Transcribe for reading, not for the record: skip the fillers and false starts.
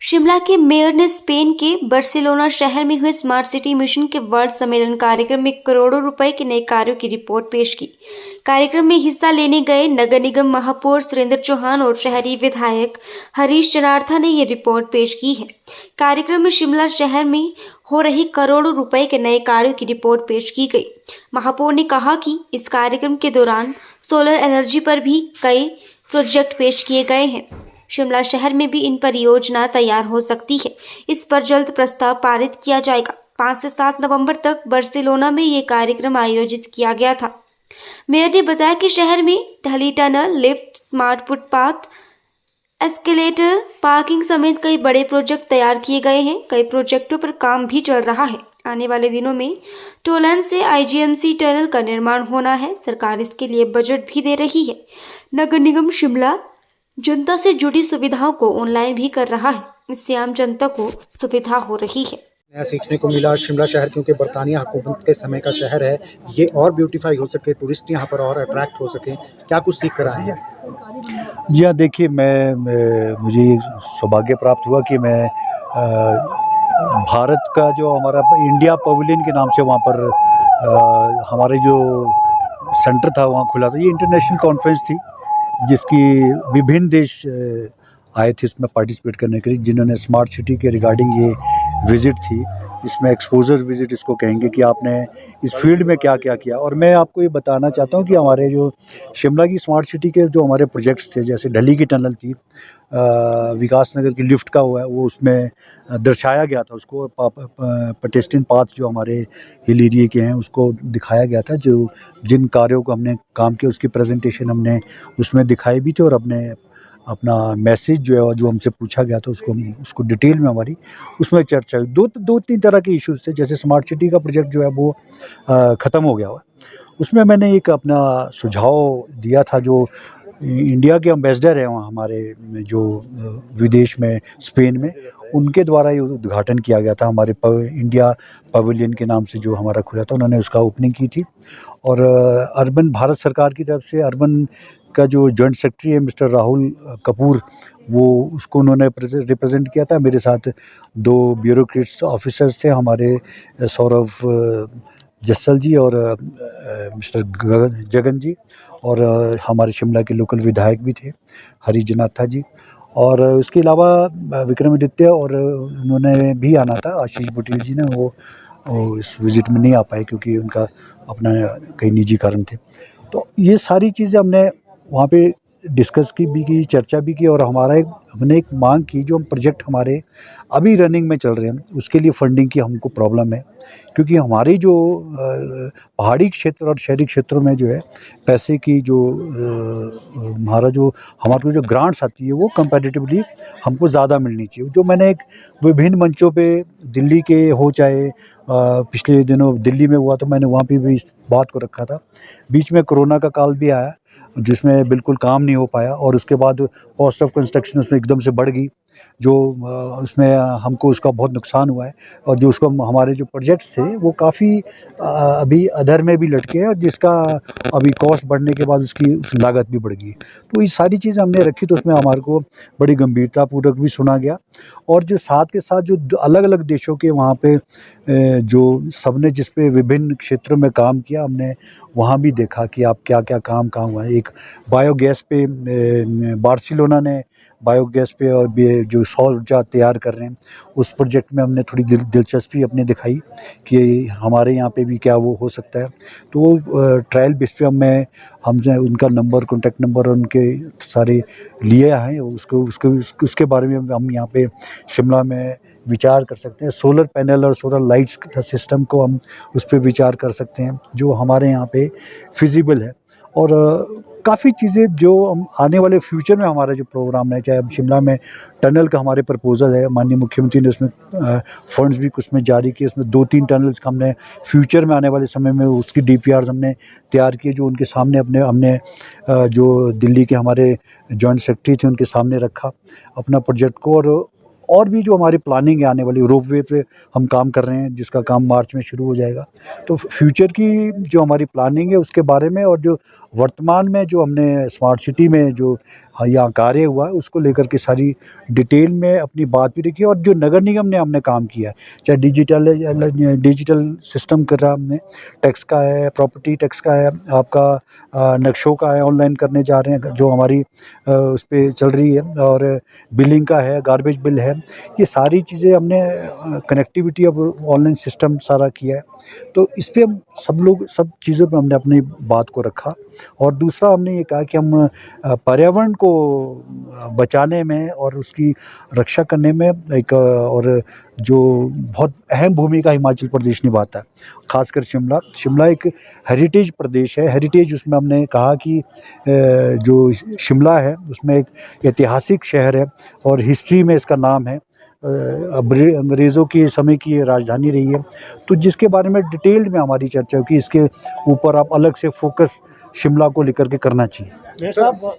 शिमला के मेयर ने स्पेन के बार्सिलोना शहर में हुए स्मार्ट सिटी मिशन के वर्ल्ड सम्मेलन कार्यक्रम में करोड़ों रुपए के नए कार्यों की रिपोर्ट पेश की। कार्यक्रम में हिस्सा लेने गए नगर निगम महापौर सुरेंद्र चौहान और शहरी विधायक हरीश जनार्था ने ये रिपोर्ट पेश की है। कार्यक्रम में शिमला शहर में हो रही करोड़ों रुपए के नए कार्यों की रिपोर्ट पेश की गई। महापौर ने कहा कि इस कार्यक्रम के दौरान सोलर एनर्जी पर भी कई प्रोजेक्ट पेश किए गए हैं। शिमला शहर में भी इन परियोजना तैयार हो सकती है। इस पर जल्द प्रस्ताव पारित किया जाएगा। 5 से 7 नवंबर तक बार्सिलोना में ये कार्यक्रम आयोजित किया गया था। मेयर ने बताया कि शहर में ढली tunnel, lift, smart footpath, escalator, parking समेत कई बड़े प्रोजेक्ट तैयार किए गए हैं। कई प्रोजेक्टों पर काम भी चल रहा है। आने वाले दिनों में टोलैंड से आईजीएमसी टनल का निर्माण होना है। सरकार इसके लिए बजट भी दे रही है। नगर निगम शिमला जनता से जुड़ी सुविधाओं को ऑनलाइन भी कर रहा है। इससे आम जनता को सुविधा हो रही है। नया सीखने को मिला। शिमला शहर क्योंकि बरतानिया हुकूमत के समय का शहर है, ये और ब्यूटीफाई हो सके, टूरिस्ट यहाँ पर और अट्रैक्ट हो सके, क्या कुछ सीख कर आए हैं? जी हाँ, देखिए मुझे सौभाग्य प्राप्त हुआ कि मैं भारत का जो हमारा इंडिया पवेलियन के नाम से वहाँ पर हमारे जो सेंटर था वहाँ खुला था। ये इंटरनेशनल कॉन्फ्रेंस थी जिसकी विभिन्न देश आए थे इसमें पार्टिसिपेट करने के लिए, जिन्होंने स्मार्ट सिटी के रिगार्डिंग ये विज़िट थी। इसमें एक्सपोजर विज़िट इसको कहेंगे कि आपने इस फील्ड में क्या क्या किया। और मैं आपको ये बताना चाहता हूँ कि हमारे जो शिमला की स्मार्ट सिटी के जो हमारे प्रोजेक्ट्स थे, जैसे ढली की टनल थी, विकास नगर की लिफ्ट का हुआ है, वो उसमें दर्शाया गया था। उसको पेडेस्ट्रियन पाथ जो हमारे हिल एरिया के हैं उसको दिखाया गया था। जो जिन कार्यों को हमने काम किया उसकी प्रेजेंटेशन हमने उसमें दिखाई भी थी, और अपना मैसेज जो है जो हमसे पूछा गया था उसको डिटेल में हमारी उसमें चर्चा हुई। दो तीन तरह के इश्यूज़ थे। जैसे स्मार्ट सिटी का प्रोजेक्ट जो है वो ख़त्म हो गया हुआ। उसमें मैंने एक अपना सुझाव दिया था। जो इंडिया के एम्बेसडर हैं वहाँ हमारे जो विदेश में स्पेन में, उनके द्वारा ये उद्घाटन किया गया था। हमारे इंडिया पवेलियन के नाम से जो हमारा खुला था, उन्होंने उसका ओपनिंग की थी। और अर्बन भारत सरकार की तरफ से अर्बन का जो जॉइंट सेक्रेटरी है मिस्टर राहुल कपूर, वो उसको उन्होंने रिप्रेजेंट किया था। मेरे साथ 2 ब्यूरोक्रेट्स ऑफिसर्स थे, हमारे सौरभ जस्सल जी और मिस्टर जगन जी, और हमारे शिमला के लोकल विधायक भी थे, हरीश जनार्था जी। और उसके अलावा विक्रमादित्य और उन्होंने भी आना था, आशीष बुटेल जी ने, वो इस विज़िट में नहीं आ पाए क्योंकि उनका अपना कई निजी कारण थे। तो ये सारी चीज़ें हमने वहाँ पे डिस्कस की, चर्चा भी की, और हमने एक मांग की। जो हम प्रोजेक्ट हमारे अभी रनिंग में चल रहे हैं उसके लिए फंडिंग की हमको प्रॉब्लम है, क्योंकि हमारी जो पहाड़ी क्षेत्र और शहरी क्षेत्रों में जो है पैसे की जो हमारे को जो ग्रांट्स आती है वो कंपैरेटिवली हमको ज़्यादा मिलनी चाहिए। जो मैंने एक विभिन्न मंचों पे दिल्ली के हो चाहे पिछले दिनों दिल्ली में हुआ, तो मैंने वहाँ पे भी इस बात को रखा था। बीच में कोरोना का काल भी आया जिसमें बिल्कुल काम नहीं हो पाया, और उसके बाद कॉस्ट ऑफ कंस्ट्रक्शन उसमें एकदम से बढ़ गई, जो उसमें हमको उसका बहुत नुकसान हुआ है। और जो उसको हमारे जो प्रोजेक्ट्स थे वो काफ़ी अभी अधर में भी लटके हैं, और जिसका अभी कॉस्ट बढ़ने के बाद उसकी लागत भी बढ़ गई। तो ये सारी चीज़ें हमने रखी, तो उसमें हमारे को बड़ी गंभीरतापूर्वक भी सुना गया। और जो साथ के साथ जो अलग अलग देशों के वहाँ पे जो सबने जिस पे विभिन्न क्षेत्रों में काम किया, हमने वहाँ भी देखा कि आप क्या क्या काम कहाँ हुआ है। एक बायोगैस पे बार्सिलोना ने बायोगैस पे और जो सौर ऊर्जा तैयार कर रहे हैं, उस प्रोजेक्ट में हमने थोड़ी दिलचस्पी अपनी दिखाई कि हमारे यहाँ पे भी क्या वो हो सकता है। तो वो ट्रायल बेस पे हमने उनका नंबर, कॉन्टैक्ट नंबर और उनके सारे लिए हैं। उसके बारे में हम यहाँ पे शिमला में विचार कर सकते हैं। सोलर पैनल और सोलर लाइट्स सिस्टम को हम उस पर विचार कर सकते हैं, जो हमारे यहाँ पे फिजिबल है। और काफ़ी चीज़ें जो हम आने वाले फ्यूचर में हमारा जो प्रोग्राम है, चाहे अब शिमला में टनल का हमारे प्रपोज़ल है, माननीय मुख्यमंत्री ने उसमें फंड्स भी कुछ में जारी किए। उसमें 2-3 टनल्स का हमने फ्यूचर में आने वाले समय में उसकी DPRs हमने तैयार किए, जो उनके सामने हमने जो दिल्ली के हमारे जॉइंट सेक्रेटरी थे उनके सामने रखा अपना प्रोजेक्ट को। और भी जो हमारी प्लानिंग है आने वाली, रोपवे पे हम काम कर रहे हैं जिसका काम मार्च में शुरू हो जाएगा। तो फ्यूचर की जो हमारी प्लानिंग है उसके बारे में, और जो वर्तमान में जो हमने स्मार्ट सिटी में जो हाँ, यहाँ कार्य हुआ है उसको लेकर के सारी डिटेल में अपनी बात भी रखी है। और जो नगर निगम ने हमने काम किया है, चाहे डिजिटल सिस्टम कर रहा हमने, टैक्स का है, प्रॉपर्टी टैक्स का है, आपका नक्शों का है, ऑनलाइन करने जा रहे हैं जो हमारी उस पे चल रही है, और बिलिंग का है, गार्बेज बिल है, ये सारी चीज़ें हमने कनेक्टिविटी अब ऑनलाइन सिस्टम सारा किया है। तो इस पे हम सब चीज़ों पे हमने अपनी बात को रखा। और दूसरा हमने ये कहा कि हम पर्यावरण को बचाने में और उसकी रक्षा करने में और जो बहुत अहम भूमिका हिमाचल प्रदेश निभाता है, ख़ासकर शिमला एक हेरिटेज प्रदेश है। हेरिटेज उसमें हमने कहा कि जो शिमला है उसमें एक ऐतिहासिक शहर है और हिस्ट्री में इसका नाम है। अंग्रेज़ों के समय की ये राजधानी रही है, तो जिसके बारे में डिटेल्ड में हमारी चर्चा हुई कि इसके ऊपर आप अलग से फोकस शिमला को लेकर के करना चाहिए। साहब